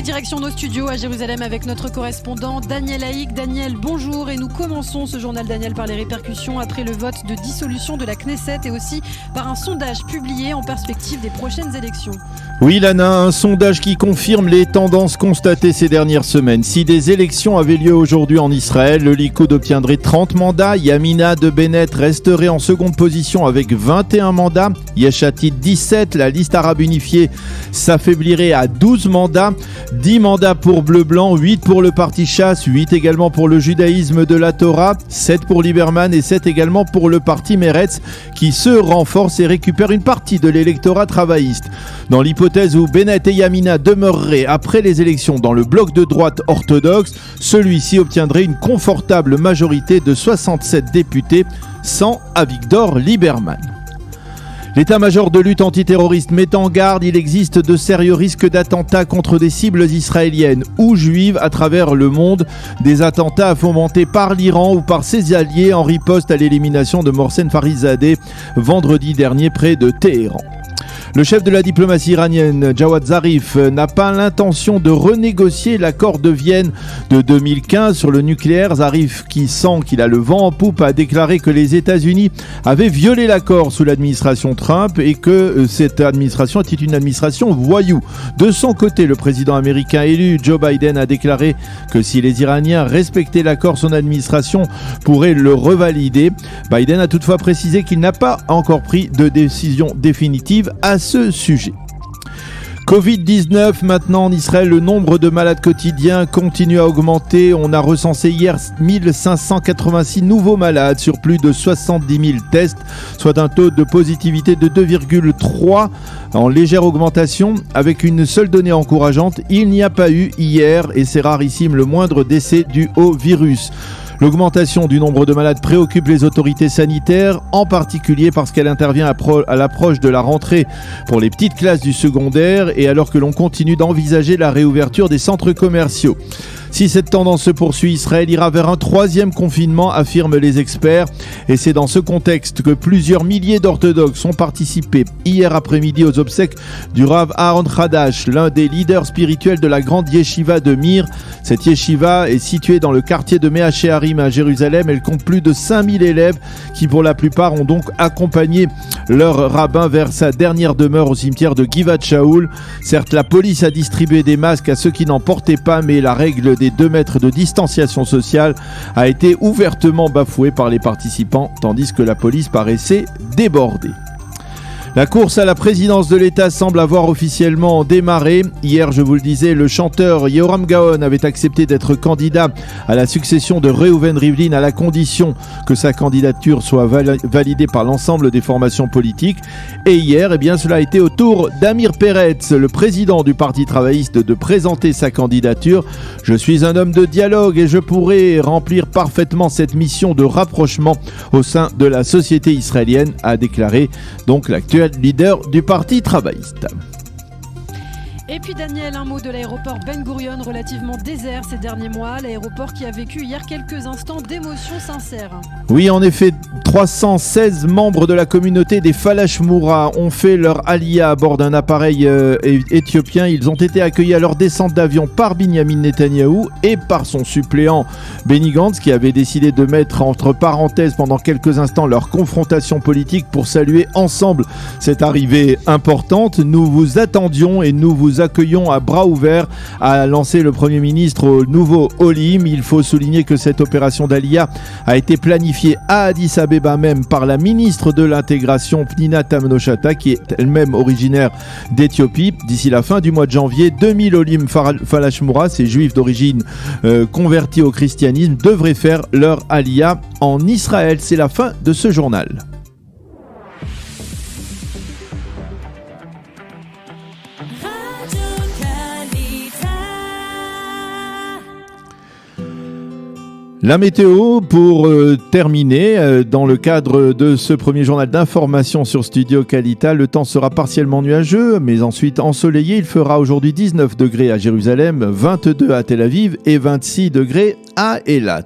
direction nos studios à Jérusalem avec notre correspondant Daniel Haïk. Daniel, bonjour. Et nous commençons ce journal, Daniel, par les répercussions après le vote de dissolution de la Knesset et aussi par un sondage publié en perspective des prochaines élections. Oui, Lana, un sondage qui confirme les tendances constatées ces dernières semaines. Si des élections avaient lieu aujourd'hui en Israël, le Likoud obtiendrait 30 mandats, Yamina de Bennett resterait en seconde position avec 21 mandats, Yesh Atid 17, la liste arabe unifiée s'affaiblirait à 12 mandats, 10 mandats pour Bleu-Blanc, 8 pour le parti Chasse, 8 également pour le judaïsme de la Torah, 7 pour Lieberman et 7 également pour le parti Meretz qui se renforce et récupère une partie de l'électorat travailliste. Dans l'hypothèse où Bennett et Yamina demeureraient après les élections dans le bloc de droite orthodoxe, celui-ci obtiendrait une confortable majorité de 67 députés sans Avigdor Lieberman. L'état-major de lutte antiterroriste met en garde, il existe de sérieux risques d'attentats contre des cibles israéliennes ou juives à travers le monde. Des attentats fomentés par l'Iran ou par ses alliés en riposte à l'élimination de Mohsen Farizadeh vendredi dernier près de Téhéran. Le chef de la diplomatie iranienne, Jawad Zarif, n'a pas l'intention de renégocier l'accord de Vienne de 2015 sur le nucléaire. Zarif, qui sent qu'il a le vent en poupe, a déclaré que les États-Unis avaient violé l'accord sous l'administration Trump et que cette administration était une administration voyou. De son côté, le président américain élu, Joe Biden, a déclaré que si les Iraniens respectaient l'accord, son administration pourrait le revalider. Biden a toutefois précisé qu'il n'a pas encore pris de décision définitive à ce sujet. Covid-19, maintenant en Israël, le nombre de malades quotidiens continue à augmenter. On a recensé hier 1586 nouveaux malades sur plus de 70 000 tests, soit un taux de positivité de 2,3 en légère augmentation. Avec une seule donnée encourageante, il n'y a pas eu hier, et c'est rarissime, le moindre décès dû au virus. L'augmentation du nombre de malades préoccupe les autorités sanitaires, en particulier parce qu'elle intervient à l'approche de la rentrée pour les petites classes du secondaire et alors que l'on continue d'envisager la réouverture des centres commerciaux. Si cette tendance se poursuit, Israël ira vers un troisième confinement, affirment les experts. Et c'est dans ce contexte que plusieurs milliers d'orthodoxes ont participé hier après-midi aux obsèques du Rav Aaron Hadash, l'un des leaders spirituels de la grande yeshiva de Mir. Cette yeshiva est située dans le quartier de Mea Shearim à Jérusalem. Elle compte plus de 5000 élèves qui, pour la plupart, ont donc accompagné leur rabbin vers sa dernière demeure au cimetière de Givat Shaul. Certes, la police a distribué des masques à ceux qui n'en portaient pas, mais la règle des 2 mètres de distanciation sociale a été ouvertement bafouée par les participants, tandis que la police paraissait débordée. La course à la présidence de l'État semble avoir officiellement démarré. Hier, je vous le disais, le chanteur Yoram Gaon avait accepté d'être candidat à la succession de Reuven Rivlin à la condition que sa candidature soit validée par l'ensemble des formations politiques. Et hier, cela a été au tour d'Amir Peretz, le président du Parti travailliste, de présenter sa candidature. Je suis un homme de dialogue et je pourrais remplir parfaitement cette mission de rapprochement au sein de la société israélienne, a déclaré donc l'actuel leader du Parti travailliste. Et puis Daniel, un mot de l'aéroport Ben Gurion, relativement désert ces derniers mois, l'aéroport qui a vécu hier quelques instants d'émotion sincère. Oui, en effet, 316 membres de la communauté des Falashmoura ont fait leur aliyah à bord d'un appareil éthiopien. Ils ont été accueillis à leur descente d'avion par Binyamin Netanyahou et par son suppléant Benny Gantz, qui avait décidé de mettre entre parenthèses pendant quelques instants leur confrontation politique pour saluer ensemble cette arrivée importante. Nous vous attendions et nous vous accueillons à bras ouverts, a lancé le Premier ministre au nouveau Olim. Il faut souligner que cette opération d'Aliyah a été planifiée à Addis Abeba même par la ministre de l'intégration Pnina Tamno-Shata, qui est elle-même originaire d'Éthiopie. D'ici la fin du mois de janvier, 2000 Olim Falashmoura, ces juifs d'origine convertis au christianisme, devraient faire leur Aliyah en Israël. C'est la fin de ce journal. La météo pour terminer, dans le cadre de ce premier journal d'information sur Studio Kalita, le temps sera partiellement nuageux, mais ensuite ensoleillé. Il fera aujourd'hui 19 degrés à Jérusalem, 22 à Tel Aviv et 26 degrés à Eilat.